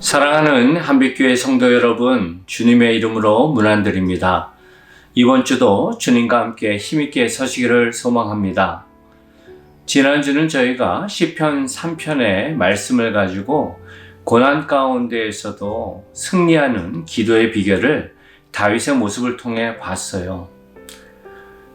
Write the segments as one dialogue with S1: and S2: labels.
S1: 사랑하는 한빛교회 성도 여러분, 주님의 이름으로 문안드립니다. 이번 주도 주님과 함께 힘있게 서시기를 소망합니다. 지난주는 저희가 시편 3편의 말씀을 가지고 고난 가운데에서도 승리하는 기도의 비결을 다윗의 모습을 통해 봤어요.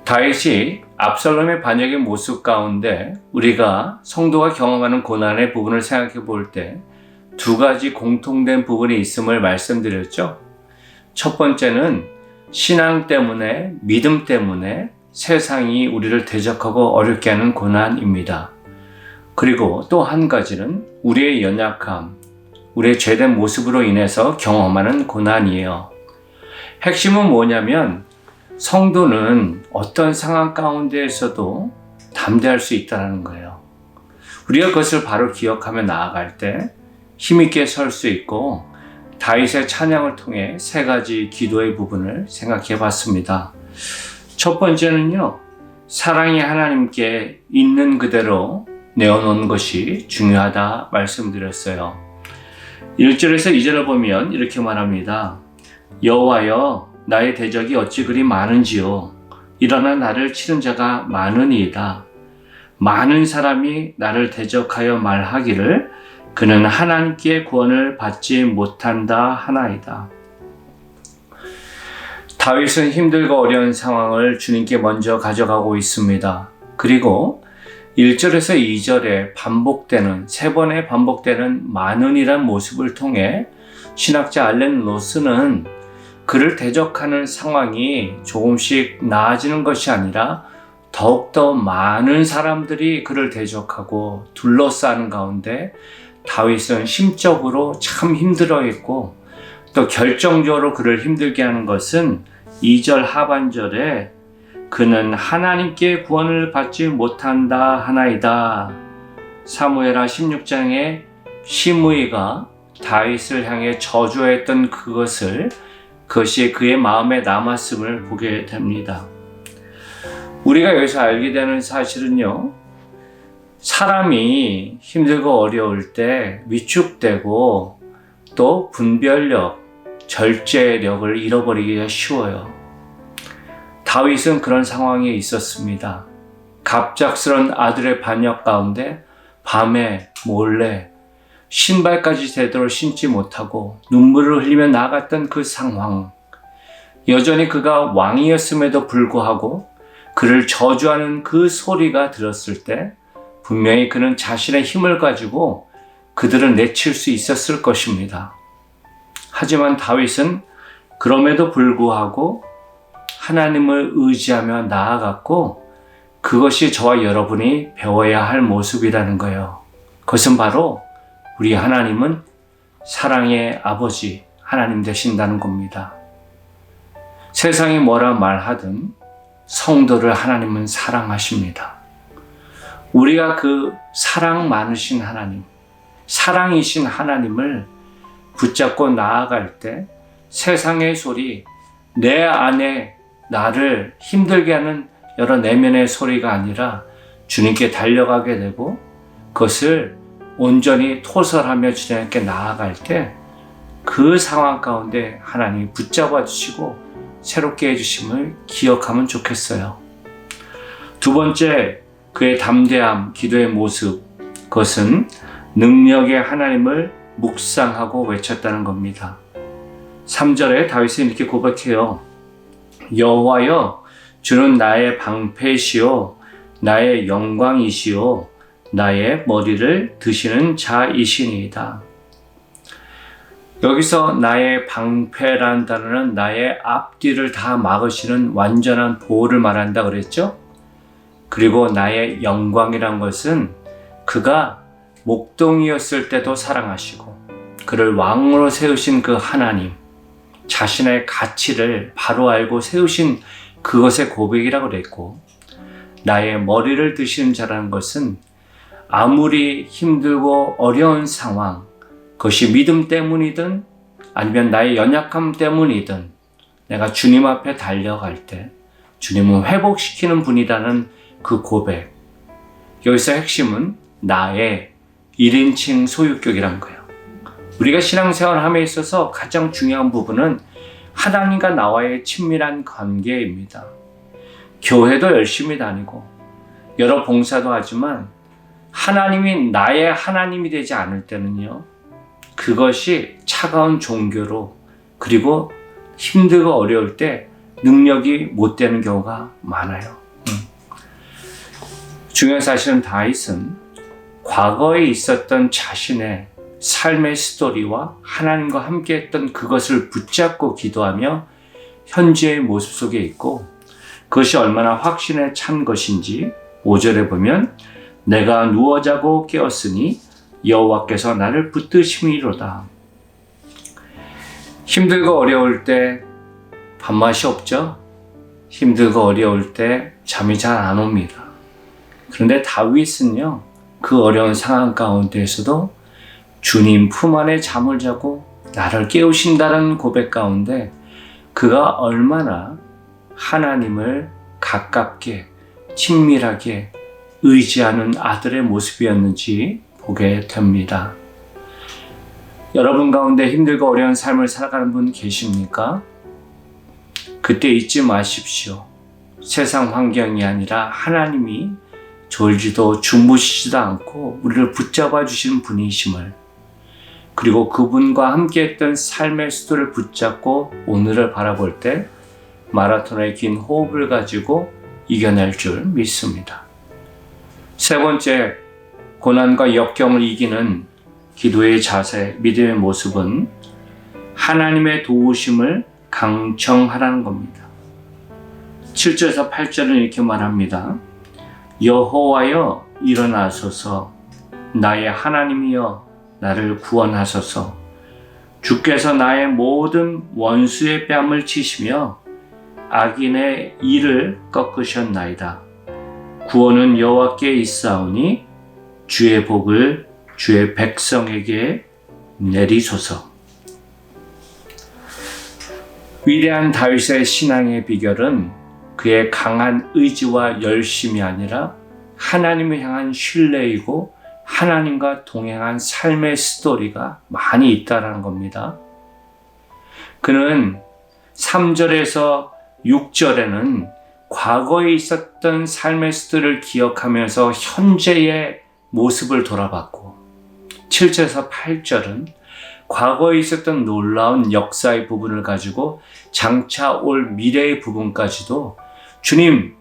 S1: 다윗이 압살롬의 반역의 모습 가운데 우리가 성도가 경험하는 고난의 부분을 생각해 볼 때 두 가지 공통된 부분이 있음을 말씀드렸죠. 첫 번째는 신앙 때문에, 믿음 때문에 세상이 우리를 대적하고 어렵게 하는 고난입니다. 그리고 또 한 가지는 우리의 연약함, 우리의 죄된 모습으로 인해서 경험하는 고난이에요. 핵심은 뭐냐면 성도는 어떤 상황 가운데에서도 담대할 수 있다는 거예요. 우리가 그것을 바로 기억하며 나아갈 때 힘있게 설 수 있고, 다윗의 찬양을 통해 세 가지 기도의 부분을 생각해 봤습니다. 첫 번째는요, 사랑이 하나님께 있는 그대로 내어놓는 것이 중요하다 말씀드렸어요. 1절에서 2절을 보면 이렇게 말합니다. 여호와여, 나의 대적이 어찌 그리 많은지요. 일어나 나를 치는 자가 많으니이다. 많은 사람이 나를 대적하여 말하기를 그는 하나님께 구원을 받지 못한다 하나이다. 다윗은 힘들고 어려운 상황을 주님께 먼저 가져가고 있습니다. 그리고 1절에서 2절에 반복되는, 세 번의 반복되는 많은이란 모습을 통해 신학자 알렌 로스는 그를 대적하는 상황이 조금씩 나아지는 것이 아니라 더욱더 많은 사람들이 그를 대적하고 둘러싸는 가운데 다윗은 심적으로 참 힘들어했고, 또 결정적으로 그를 힘들게 하는 것은 2절 하반절에 그는 하나님께 구원을 받지 못한다 하나이다. 사무엘하 16장에 시므이가 다윗을 향해 저주했던 그것이 그의 마음에 남았음을 보게 됩니다. 우리가 여기서 알게 되는 사실은요, 사람이 힘들고 어려울 때 위축되고 또 분별력, 절제력을 잃어버리기가 쉬워요. 다윗은 그런 상황에 있었습니다. 갑작스런 아들의 반역 가운데 밤에 몰래 신발까지 제대로 신지 못하고 눈물을 흘리며 나갔던 그 상황, 여전히 그가 왕이었음에도 불구하고 그를 저주하는 그 소리가 들었을 때 분명히 그는 자신의 힘을 가지고 그들을 내칠 수 있었을 것입니다. 하지만 다윗은 그럼에도 불구하고 하나님을 의지하며 나아갔고, 그것이 저와 여러분이 배워야 할 모습이라는 거예요. 그것은 바로 우리 하나님은 사랑의 아버지 하나님 되신다는 겁니다. 세상이 뭐라 말하든 성도를 하나님은 사랑하십니다. 우리가 그 사랑 많으신 하나님, 사랑이신 하나님을 붙잡고 나아갈 때 세상의 소리, 내 안에 나를 힘들게 하는 여러 내면의 소리가 아니라 주님께 달려가게 되고, 그것을 온전히 토설하며 주님께 나아갈 때 그 상황 가운데 하나님이 붙잡아 주시고 새롭게 해주심을 기억하면 좋겠어요. 두 번째, 그의 담대함, 기도의 모습, 그것은 능력의 하나님을 묵상하고 외쳤다는 겁니다. 3절에 다윗은 이렇게 고백해요. 여호와여, 주는 나의 방패시오, 나의 영광이시오, 나의 머리를 드시는 자이시니이다. 여기서 나의 방패라는 단어는 나의 앞뒤를 다 막으시는 완전한 보호를 말한다 그랬죠? 그리고 나의 영광이란 것은 그가 목동이었을 때도 사랑하시고 그를 왕으로 세우신 그 하나님, 자신의 가치를 바로 알고 세우신 그것의 고백이라고 그랬고, 나의 머리를 드시는 자라는 것은 아무리 힘들고 어려운 상황, 그것이 믿음 때문이든 아니면 나의 연약함 때문이든 내가 주님 앞에 달려갈 때 주님은 회복시키는 분이라는 그 고백. 여기서 핵심은 나의 1인칭 소유격이란 거예요. 우리가 신앙생활함에 있어서 가장 중요한 부분은 하나님과 나와의 친밀한 관계입니다. 교회도 열심히 다니고 여러 봉사도 하지만 하나님이 나의 하나님이 되지 않을 때는요, 그것이 차가운 종교로, 그리고 힘들고 어려울 때 능력이 못 되는 경우가 많아요. 중요한 사실은 다윗은 과거에 있었던 자신의 삶의 스토리와 하나님과 함께 했던 그것을 붙잡고 기도하며 현재의 모습 속에 있고, 그것이 얼마나 확신에 찬 것인지 5절에 보면 내가 누워 자고 깨었으니 여호와께서 나를 붙드심이로다. 힘들고 어려울 때 밥맛이 없죠? 힘들고 어려울 때 잠이 잘 안 옵니다. 그런데 다윗은요, 그 어려운 상황 가운데에서도 주님 품 안에 잠을 자고 나를 깨우신다는 고백 가운데 그가 얼마나 하나님을 가깝게 친밀하게 의지하는 아들의 모습이었는지 보게 됩니다. 여러분 가운데 힘들고 어려운 삶을 살아가는 분 계십니까? 그때 잊지 마십시오. 세상 환경이 아니라 하나님이 졸지도 주무시지도 않고 우리를 붙잡아 주시는 분이심을, 그리고 그분과 함께했던 삶의 수도를 붙잡고 오늘을 바라볼 때 마라톤의 긴 호흡을 가지고 이겨낼 줄 믿습니다. 세 번째, 고난과 역경을 이기는 기도의 자세, 믿음의 모습은 하나님의 도우심을 강청하라는 겁니다. 7절에서 8절은 이렇게 말합니다. 여호와여 일어나소서, 나의 하나님이여 나를 구원하소서. 주께서 나의 모든 원수의 뺨을 치시며 악인의 이를 꺾으셨나이다. 구원은 여호와께 있사오니 주의 복을 주의 백성에게 내리소서. 위대한 다윗의 신앙의 비결은 그의 강한 의지와 열심이 아니라 하나님을 향한 신뢰이고 하나님과 동행한 삶의 스토리가 많이 있다는 겁니다. 그는 3절에서 6절에는 과거에 있었던 삶의 스토리를 기억하면서 현재의 모습을 돌아봤고, 7절에서 8절은 과거에 있었던 놀라운 역사의 부분을 가지고 장차 올 미래의 부분까지도 주님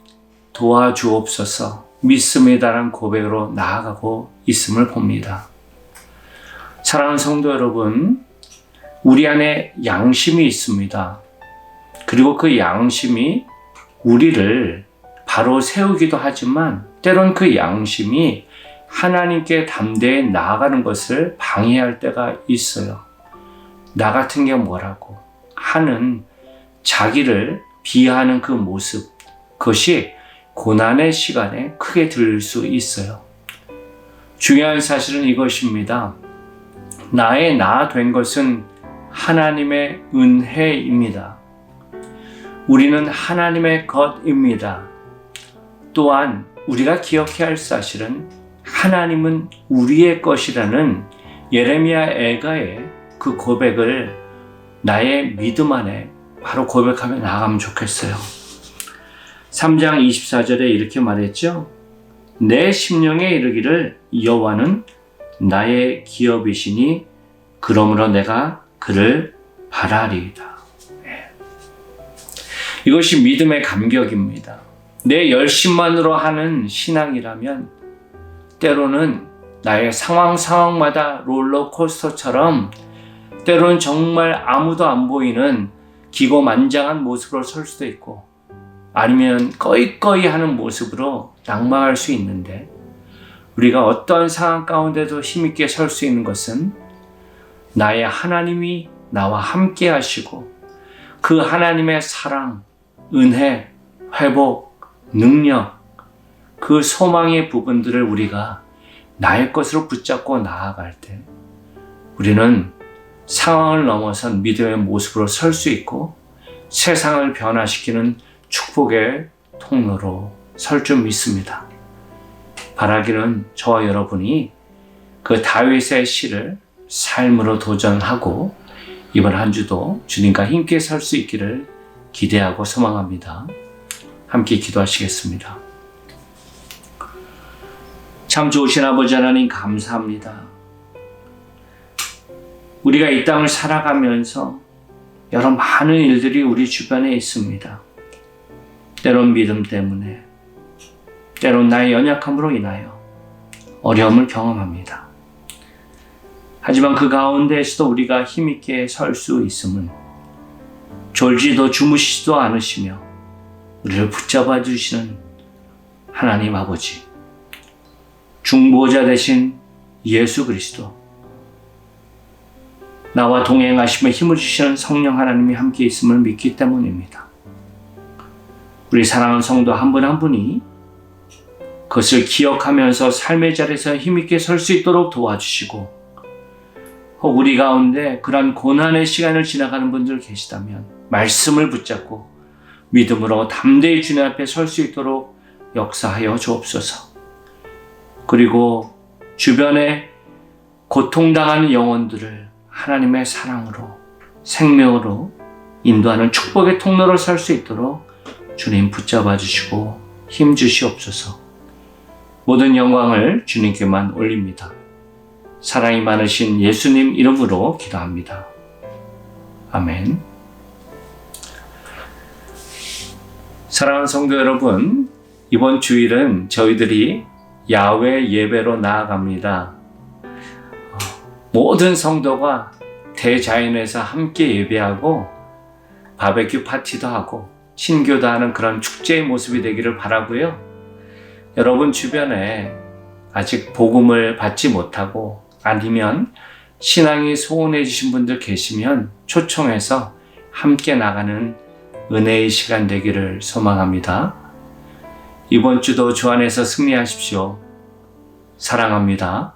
S1: 도와주옵소서, 믿습니다라는 고백으로 나아가고 있음을 봅니다. 사랑하는 성도 여러분, 우리 안에 양심이 있습니다. 그리고 그 양심이 우리를 바로 세우기도 하지만 때론 그 양심이 하나님께 담대히 나아가는 것을 방해할 때가 있어요. 나 같은 게 뭐라고 하는 자기를 비하하는 그 모습, 그것이 고난의 시간에 크게 들릴 수 있어요. 중요한 사실은 이것입니다. 나의 나 된 것은 하나님의 은혜입니다. 우리는 하나님의 것입니다. 또한 우리가 기억해야 할 사실은 하나님은 우리의 것이라는 예레미야 애가의 그 고백을 나의 믿음 안에 바로 고백하며 나아가면 좋겠어요. 3장 24절에 이렇게 말했죠. 내 심령에 이르기를 여호와는 나의 기업이시니 그러므로 내가 그를 바라리이다. 이것이 믿음의 감격입니다. 내 열심만으로 하는 신앙이라면 때로는 나의 상황마다 롤러코스터처럼 때로는 정말 아무도 안 보이는 기고만장한 모습으로 설 수도 있고, 아니면 꺼이꺼이 하는 모습으로 낙망할 수 있는데, 우리가 어떤 상황 가운데도 힘있게 설 수 있는 것은 나의 하나님이 나와 함께 하시고 그 하나님의 사랑, 은혜, 회복, 능력, 그 소망의 부분들을 우리가 나의 것으로 붙잡고 나아갈 때 우리는 상황을 넘어선 믿음의 모습으로 설 수 있고 세상을 변화시키는 축복의 통로로 설 줄 믿습니다. 바라기는 저와 여러분이 그 다윗의 시를 삶으로 도전하고 이번 한 주도 주님과 함께 설 수 있기를 기대하고 소망합니다. 함께 기도하시겠습니다. 참 좋으신 아버지 하나님 감사합니다. 우리가 이 땅을 살아가면서 여러 많은 일들이 우리 주변에 있습니다. 때론 믿음 때문에, 때론 나의 연약함으로 인하여 어려움을 경험합니다. 하지만 그 가운데에서도 우리가 힘있게 설 수 있음은 졸지도 주무시지도 않으시며 우리를 붙잡아 주시는 하나님 아버지, 중보자 되신 예수 그리스도, 나와 동행하시며 힘을 주시는 성령 하나님이 함께 있음을 믿기 때문입니다. 우리 사랑하는 성도 한 분 한 분이 그것을 기억하면서 삶의 자리에서 힘있게 설 수 있도록 도와주시고, 혹 우리 가운데 그런 고난의 시간을 지나가는 분들 계시다면 말씀을 붙잡고 믿음으로 담대히 주님 앞에 설 수 있도록 역사하여 주옵소서. 그리고 주변에 고통당하는 영혼들을 하나님의 사랑으로, 생명으로 인도하는 축복의 통로를 설 수 있도록 주님 붙잡아 주시고 힘 주시옵소서. 모든 영광을 주님께만 올립니다. 사랑이 많으신 예수님 이름으로 기도합니다. 아멘. 사랑하는 성도 여러분, 이번 주일은 저희들이 야외 예배로 나아갑니다. 모든 성도가 대자연에서 함께 예배하고 바베큐 파티도 하고 친교도 하는 그런 축제의 모습이 되기를 바라고요. 여러분 주변에 아직 복음을 받지 못하고 아니면 신앙이 소원해지신 분들 계시면 초청해서 함께 나가는 은혜의 시간 되기를 소망합니다. 이번 주도 주 안에서 승리하십시오. 사랑합니다.